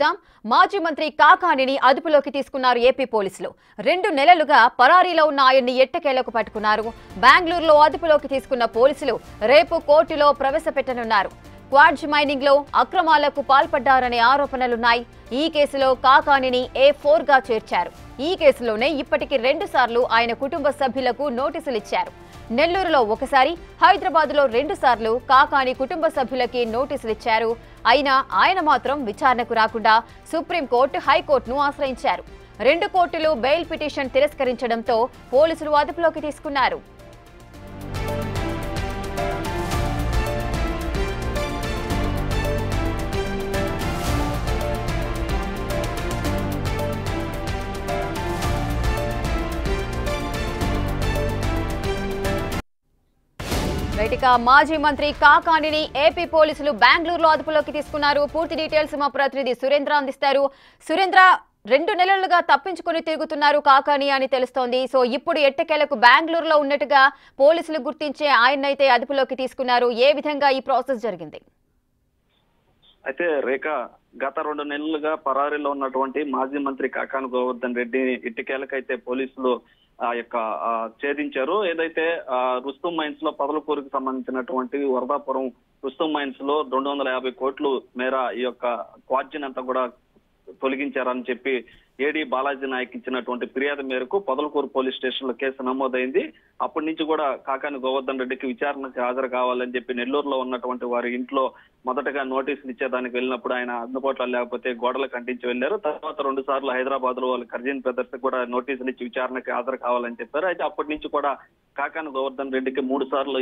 చూద్దాం. మాజీ మంత్రి కాకాణిని అదుపులోకి తీసుకున్నారు ఏపీ పోలీసులు. 2 నెలలుగా పరారీలో ఉన్న ఆయన్ని ఎట్టకేలకు పట్టుకున్నారు. బెంగళూరులో అదుపులోకి తీసుకున్న పోలీసులు రేపు కోర్టులో ప్రవేశపెట్టనున్నారు. క్వాడ్జ్ మైనింగ్ లో అక్రమాలకు పాల్పడ్డారనే ఆరోపణలున్నాయి. ఈ కేసులో కాకాణిని A4 గా చేర్చారు. ఈ కేసులోనే ఇప్పటికి 2 సార్లు ఆయన కుటుంబ సభ్యులకు నోటీసులు ఇచ్చారు. నెల్లూరులో ఒకసారి, హైదరాబాద్లో 2 సార్లు కాకాణి కుటుంబ సభ్యులకి నోటీసులు ఇచ్చారు. అయినా ఆయన మాత్రం విచారణకు రాకుండా సుప్రీంకోర్టు, హైకోర్టును ఆశ్రయించారు. 2 కోర్టులు బెయిల్ పిటిషన్ తిరస్కరించడంతో పోలీసులు అదుపులోకి తీసుకున్నారు. రైటిక మాజీ మంత్రి కాకాణిని ఏపీ పోలీసులు బెంగళూరులో అదుపులోకి తీసుకున్నారు. పూర్తి డీటెయిల్స్ మా ప్రతినిధి సురేంద్ర అందిస్తారు. సురేంద్ర, 2 నెలలుగా తప్పించుకుని తిరుగుతున్నారు కాకాణి అని తెలుస్తోంది. సో ఇప్పుడు ఎట్టకేలకు బెంగళూరులో ఉన్నట్టుగా పోలీసులు గుర్తించే ఆయన్నైతే అదుపులోకి తీసుకున్నారు. ఏ విధంగా ఈ ప్రాసెస్ జరిగింది? అయితే రేఖ, గత 2 నెలలుగా పరారీలో ఉన్నటువంటి మాజీ మంత్రి కాకాని గోవర్ధన్ రెడ్డి ఇటుకేలకైతే పోలీసులు ఛేదించారు. ఏదైతే రుస్తుం మైన్స్ లో పొదలకూరుకు సంబంధించినటువంటి వరదాపురం రుస్తుం మైన్స్ లో 250 కోట్ల మేర ఈ యొక్క క్వాడ్జిన్ అంతా కూడా తొలగించారని చెప్పి ఏడీ బాలాజీ నాయక్ ఇచ్చినటువంటి ఫిర్యాదు మేరకు పొదలకూరు పోలీస్ స్టేషన్ లో కేసు నమోదైంది. అప్పటి నుంచి కూడా కాకాని గోవర్ధన్ రెడ్డికి విచారణకు హాజరు కావాలని చెప్పి నెల్లూరులో ఉన్నటువంటి వారి ఇంట్లో మొదటగా నోటీసులు ఇచ్చేదానికి వెళ్ళినప్పుడు ఆయన అందుబాటులో లేకపోతే గోడలు కంటించి వెళ్లారు. తర్వాత 2 సార్లు హైదరాబాద్ లో వాళ్ళు కర్జీన్ బ్రదర్స్ కూడా నోటీసులు ఇచ్చి విచారణకు హాజరు కావాలని చెప్పారు. అయితే అప్పటి నుంచి కూడా కాకాని గోవర్ధన్ రెడ్డికి 3 సార్లు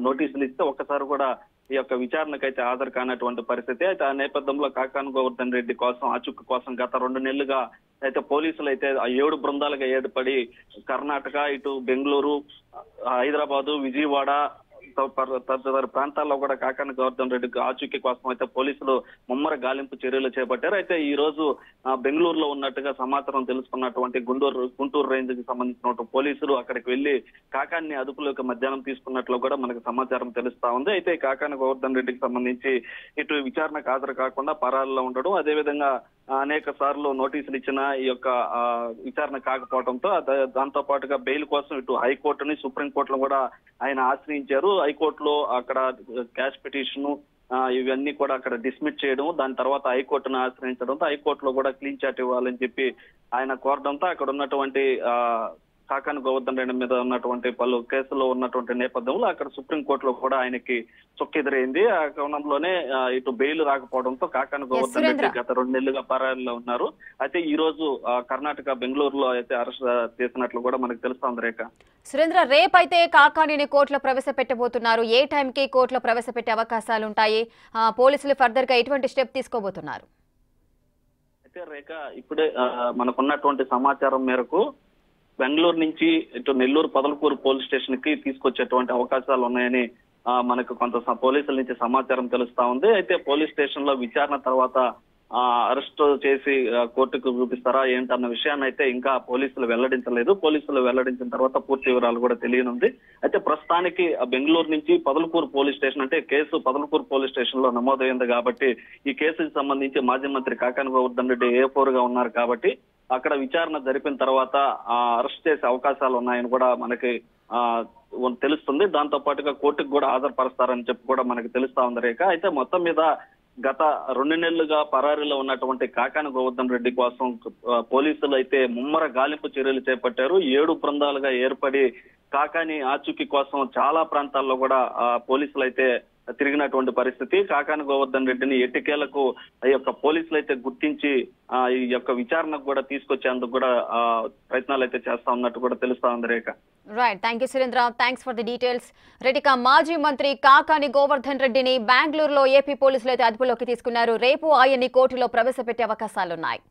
నోటీసులు ఇస్తే ఒక్కసారి కూడా ఈ యొక్క విచారణకు అయితే హాజరు కానటువంటి పరిస్థితి. అయితే ఆ నేపథ్యంలో కాకాని గోవర్ధన్ రెడ్డి కోసం, ఆచూకీ కోసం గత 2 నెలలుగా అయితే పోలీసులు అయితే 7 బృందాలుగా ఏర్పడి కర్ణాటక, ఇటు బెంగళూరు, హైదరాబాదు, విజయవాడ తదితర ప్రాంతాల్లో కూడా కాకాని గోవర్ధన్ రెడ్డికి ఆచూకీ కోసం అయితే పోలీసులు ముమ్మర గాలింపు చర్యలు చేపట్టారు. అయితే ఈ రోజు బెంగళూరులో ఉన్నట్టుగా సమాచారం తెలుసుకున్నటువంటి గుంటూరు రేంజ్ కి సంబంధించిన పోలీసులు అక్కడికి వెళ్లి కాకాన్ని అదుపులోకి మధ్యాహ్నం తీసుకున్నట్లు కూడా మనకు సమాచారం తెలుస్తా ఉంది. అయితే కాకాని గోవర్ధన్ రెడ్డికి సంబంధించి ఇటు విచారణకు హాజరు కాకుండా పరారీలో ఉండడం, అదేవిధంగా అనేక సార్లు నోటీసులు ఇచ్చిన ఈ యొక్క విచారణ కాకపోవడంతో దాంతో పాటుగా బెయిల్ కోసం ఇటు హైకోర్టుని, సుప్రీంకోర్టును కూడా ఆయన ఆశ్రయించారు. హైకోర్టులో అక్కడ క్యాష్ పిటిషన్ ఇవన్నీ కూడా అక్కడ డిస్మిస్ చేయడం, దాని తర్వాత హైకోర్టును ఆశ్రయించడంతో హైకోర్టులో కూడా క్లీన్ చాట్ ఇవ్వాలని చెప్పి ఆయన కోరడంతో అక్కడ ఉన్నటువంటి కాకాని గోవర్ధన్ రెడ్డి మీద ఉన్నటువంటి పలు కేసుల్లో ఉన్నటువంటి నేపథ్యంలో అక్కడ సుప్రీంకోర్టులో కూడా ఆయనకి చొక్కెదురైంది. ఆ కోణంలోనే ఇటు బెయిల్ రాకపోవడంతో కాకాని గోవర్ధన్ రెడ్డి గత 2 నెలలుగా పరారీలో ఉన్నారు. అయితే ఈ రోజు కర్ణాటక బెంగళూరులో అయితే అరెస్ట్ చేసినట్లు కూడా మనకు తెలుస్తోంది. రేఖ, సురేంద్ర, రేపైతే కాకాణిని కోర్టులో ప్రవేశపెట్టబోతున్నారు. ఏ టైంకి కోర్టులో ప్రవేశపెట్టే అవకాశాలు ఉంటాయి? పోలీసులు ఫర్దర్ గా ఎటువంటి స్టెప్ తీసుకోబోతున్నారు? అయితే రేఖ, ఇప్పుడే మనకున్నటువంటి సమాచారం మేరకు బెంగళూరు నుంచి ఇటు నెల్లూరు పొదలకూరు పోలీస్ స్టేషన్ కి తీసుకొచ్చేటువంటి అవకాశాలు ఉన్నాయని మనకు కొంత పోలీసుల నుంచి సమాచారం తెలుస్తా ఉంది. అయితే పోలీస్ స్టేషన్ లో విచారణ తర్వాత అరెస్ట్ చేసి కోర్టుకు చూపిస్తారా ఏంటన్న విషయాన్ని అయితే ఇంకా పోలీసులు వెల్లడించలేదు. పోలీసులు వెల్లడించిన తర్వాత పూర్తి వివరాలు కూడా తెలియనుంది. అయితే ప్రస్తుతానికి బెంగళూరు నుంచి పొదలకూరు పోలీస్ స్టేషన్, అంటే కేసు పొదలకూరు పోలీస్ స్టేషన్ లో నమోదైంది కాబట్టి ఈ కేసుకు సంబంధించి మాజీ మంత్రి కాకాని గోవర్ధన్ రెడ్డి A4 గా ఉన్నారు కాబట్టి అక్కడ విచారణ జరిపిన తర్వాత అరెస్ట్ చేసే అవకాశాలు ఉన్నాయని కూడా మనకి తెలుస్తుంది. దాంతో పాటుగా కోర్టుకు కూడా హాజరుపరుస్తారని చెప్పి కూడా మనకి తెలుస్తా ఉంది. రేఖ, అయితే మొత్తం మీద గత 2 నెలలుగా పరారీలో ఉన్నటువంటి కాకాని గోవర్ధన్ రెడ్డి కోసం పోలీసులు అయితే ముమ్మర గాలింపు చర్యలు చేపట్టారు. 7 బృందాలుగా ఏర్పడి కాకాని ఆచూకీ కోసం చాలా ప్రాంతాల్లో కూడా పోలీసులు అయితే తిరిగినటువంటి పరిస్థితి. కాకాని గోవర్ధన్ రెడ్డిని ఎట్టికేలకు ఈ యొక్క పోలీసులు అయితే గుర్తించి ఈ యొక్క విచారణకు కూడా తీసుకొచ్చేందుకు కూడా ప్రయత్నాలు అయితే చేస్తా ఉన్నట్టు కూడా తెలుస్తా ఉంది. Rekha, right, thank you Surendra, thanks for the details. రెడ్డిక, మాజీ మంత్రి కాకాని గోవర్ధన్ రెడ్డిని బెంగళూరులో ఏపీ పోలీసులు అయితే అదుపులోకి తీసుకున్నారు. రేపు ఆయన్ని కోర్టులో ప్రవేశపెట్టే అవకాశాలున్నాయి.